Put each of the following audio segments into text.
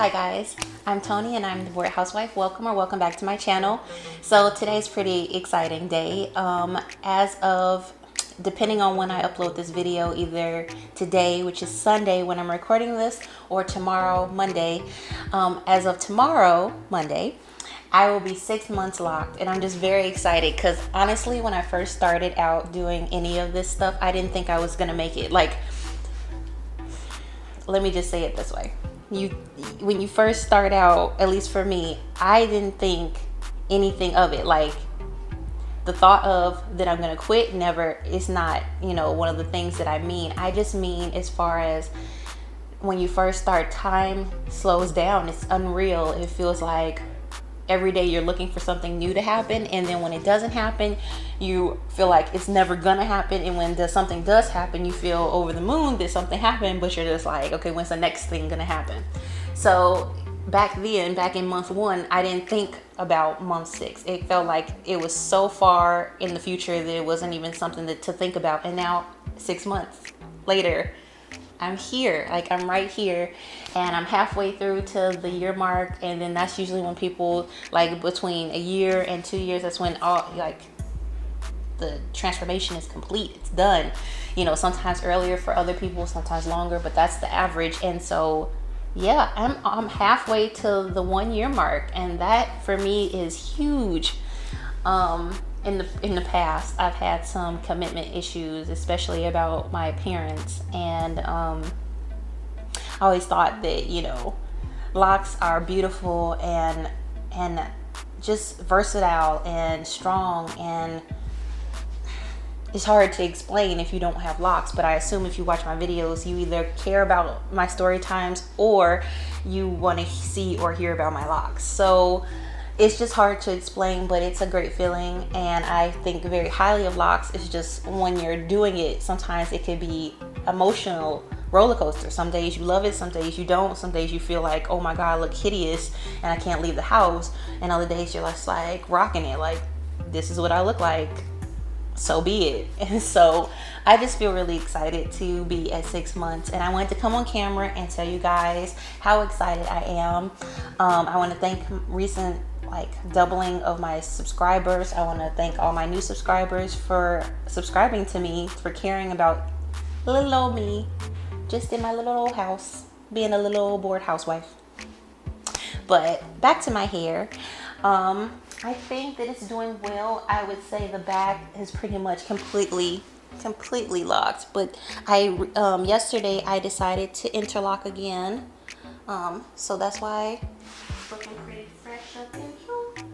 Hi guys, I'm Tony and I'm the Bored Housewife. Welcome back to my channel. So today's pretty exciting day. As of, depending on when I upload this video, either today, which is Sunday when I'm recording this, or tomorrow, Monday. As of tomorrow, Monday, I will be 6 months locked, and I'm just very excited because honestly, when I first started out doing any of this stuff, I didn't think I was gonna make it. Like, let me just say it this way. When you first start out, at least for me, I didn't think anything of it. Like, the thought of that I'm gonna quit it's not, one of the things that I mean. I just mean as far as when you first start, time slows down. It's unreal. It feels like every day you're looking for something new to happen, and then when it doesn't happen, you feel like it's never gonna happen, and when something does happen, you feel over the moon that something happened, but you're just like, okay, when's the next thing gonna happen? So back in month 1, I didn't think about month 6. It felt like it was so far in the future that it wasn't even something to think about. And now 6 months later, I'm here. Like, I'm right here, and I'm halfway through to the year mark. And then that's usually when people, like, between a year and 2 years, that's when all, like, the transformation is complete. It's done. Sometimes earlier for other people, sometimes longer, but that's the average. And so, yeah, I'm halfway to the 1 year mark, and that for me is huge. In the past, I've had some commitment issues, especially about my parents, and I always thought that locks are beautiful and just versatile and strong, and it's hard to explain if you don't have locks. But I assume if you watch my videos, you either care about my story times or you want to see or hear about my locks. So it's just hard to explain, but it's a great feeling, and I think very highly of locks. It's just when you're doing it, sometimes it could be emotional roller coaster. Some days you love it, some days you don't. Some days you feel like, oh my God, I look hideous and I can't leave the house. And other days you're just like rocking it, like, this is what I look like, so be it. And so I just feel really excited to be at 6 months, and I wanted to come on camera and tell you guys how excited I am. I want to thank recent doubling of my subscribers. I want to thank all my new subscribers for subscribing to me, for caring about little old me, just in my little old house, being a little old bored housewife. But back to my hair. I think that it's doing well. I would say the back is pretty much completely locked, but yesterday I decided to interlock again. So that's why it's looking pretty fresh up in here.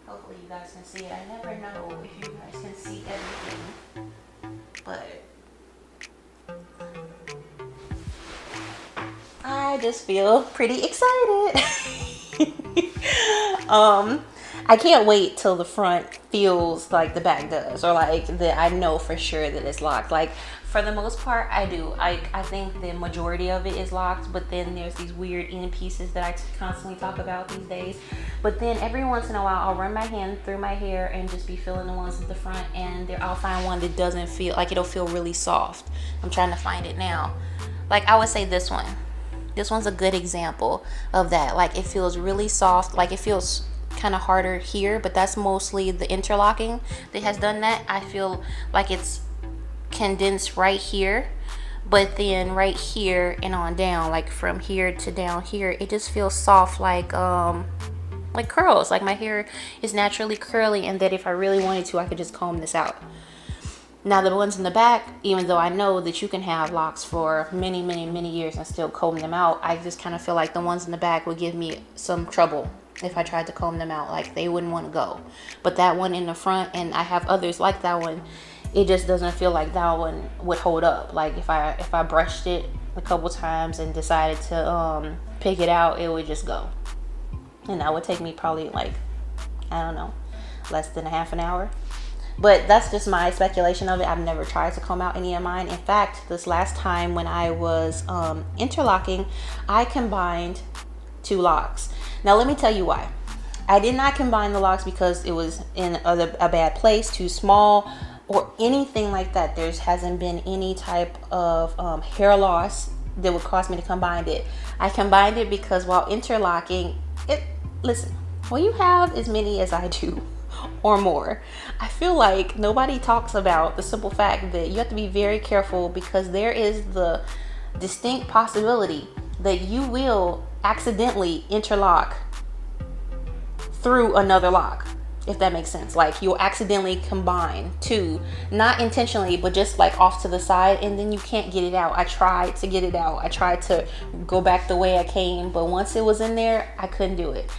Hopefully you guys can see it. I never know if you guys can see everything, but I just feel pretty excited. I can't wait till the front feels like the back does, or like that I know for sure that it's locked. Like, for the most part, I do. I think the majority of it is locked, but then there's these weird end pieces that I constantly talk about these days. But then every once in a while, I'll run my hand through my hair and just be feeling the ones at the front, and I'll find one that doesn't feel like, it'll feel really soft. I'm trying to find it now. Like, I would say this one. This one's a good example of that. Like, it feels really soft. Like, it feels kind of harder here, but that's mostly the interlocking that has done that. I feel like it's condensed right here, but then right here and on down, like from here to down here, it just feels soft, like curls. Like, my hair is naturally curly, and that if I really wanted to, I could just comb this out. Now, the ones in the back, even though I know that you can have locks for many years and still comb them out, I just kind of feel like the ones in the back would give me some trouble if I tried to comb them out. Like, they wouldn't want to go. But that one in the front, and I have others like that one, it just doesn't feel like that one would hold up. Like, if I brushed it a couple times and decided to pick it out, it would just go. And that would take me probably, like, I don't know, less than a half an hour. But that's just my speculation of it. I've never tried to comb out any of mine. In fact, this last time when I was interlocking, I combined 2 locks. Now, let me tell you why. I did not combine the locks because it was in a bad place, too small, or anything like that. There hasn't been any type of hair loss that would cause me to combine it. I combined it because while interlocking it, listen, when you have as many as I do or more, I feel like nobody talks about the simple fact that you have to be very careful, because there is the distinct possibility that you will accidentally interlock through another lock, if that makes sense. Like you'll accidentally combine two, not intentionally, but just like off to the side, and then you can't get it out. I tried to get it out. I tried to go back the way I came, but once it was in there, I couldn't do it.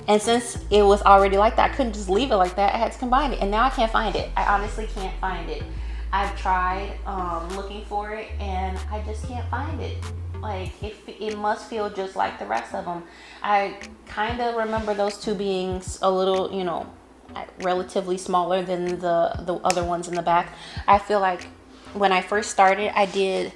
And since it was already like that, I couldn't just leave it like that. I had to combine it, and now I can't find it. I honestly can't find it. I've tried looking for it, and I just can't find it. Like it must feel just like the rest of them. I kind of remember those two being a little, you know, relatively smaller than the other ones in the back. I feel like when I first started, I did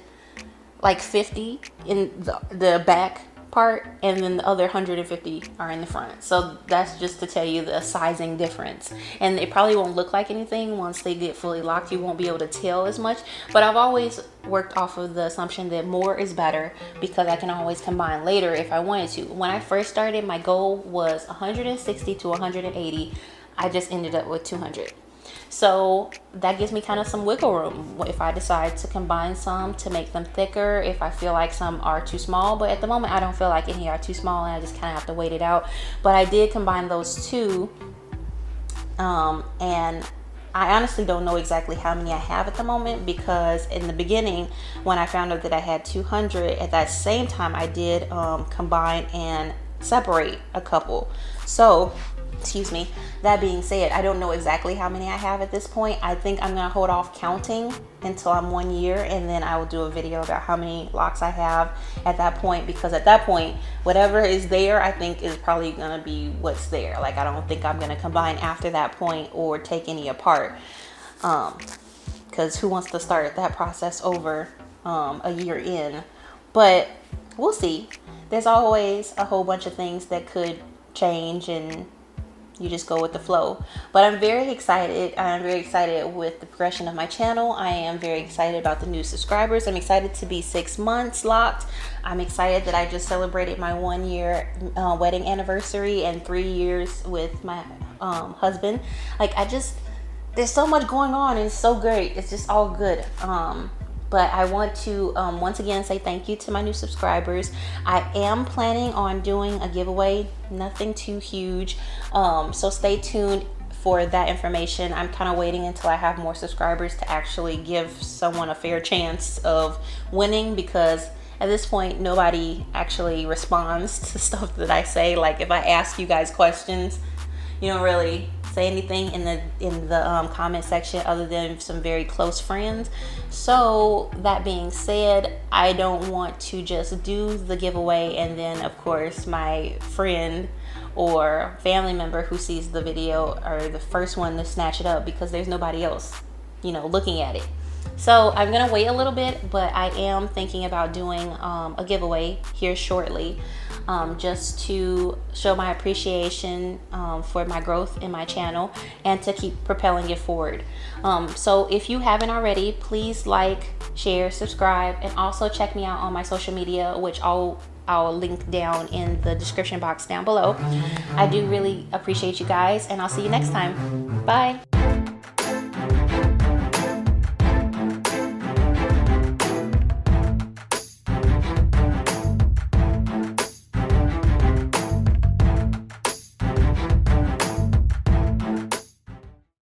like 50 in the back part, and then the other 150 are in the front. So that's just to tell you the sizing difference, and it probably won't look like anything once they get fully locked. You won't be able to tell as much, but I've always worked off of the assumption that more is better, because I can always combine later if I wanted to. When I first started, my goal was 160 to 180. I just ended up with 200. So that gives me kind of some wiggle room if I decide to combine some to make them thicker, if I feel like some are too small. But at the moment, I don't feel like any are too small, and I just kind of have to wait it out. But I did combine those two, and I honestly don't know exactly how many I have at the moment, because in the beginning, when I found out that I had 200, at that same time I did combine and separate a couple. So excuse me, that being said, I don't know exactly how many I have at this point. I think I'm gonna hold off counting until I'm 1 year, and then I will do a video about how many locks I have at that point, because at that point, whatever is there, I think is probably gonna be what's there. Like, I don't think I'm gonna combine after that point or take any apart, because who wants to start that process over a year in? But we'll see. There's always a whole bunch of things that could change, and you just go with the flow. But I'm very excited. I'm very excited with the progression of my channel. I am very excited about the new subscribers. I'm excited to be 6 months locked. I'm excited that I just celebrated my 1 year wedding anniversary and 3 years with my husband. Like, there's so much going on, and it's so great. It's just all good. But I want to once again say thank you to my new subscribers. I am planning on doing a giveaway, nothing too huge. So stay tuned for that information. I'm kind of waiting until I have more subscribers to actually give someone a fair chance of winning, because at this point, nobody actually responds to stuff that I say. Like, if I ask you guys questions, you don't really say anything in the comment section other than some very close friends. So that being said, I don't want to just do the giveaway and then of course my friend or family member who sees the video are the first one to snatch it up, because there's nobody else, you know, looking at it. So I'm gonna wait a little bit, but I am thinking about doing a giveaway here shortly, just to show my appreciation for my growth in my channel and to keep propelling it forward. So if you haven't already, please like, share, subscribe, and also check me out on my social media, which I'll link down in the description box down below. I do really appreciate you guys, and I'll see you next time. Bye.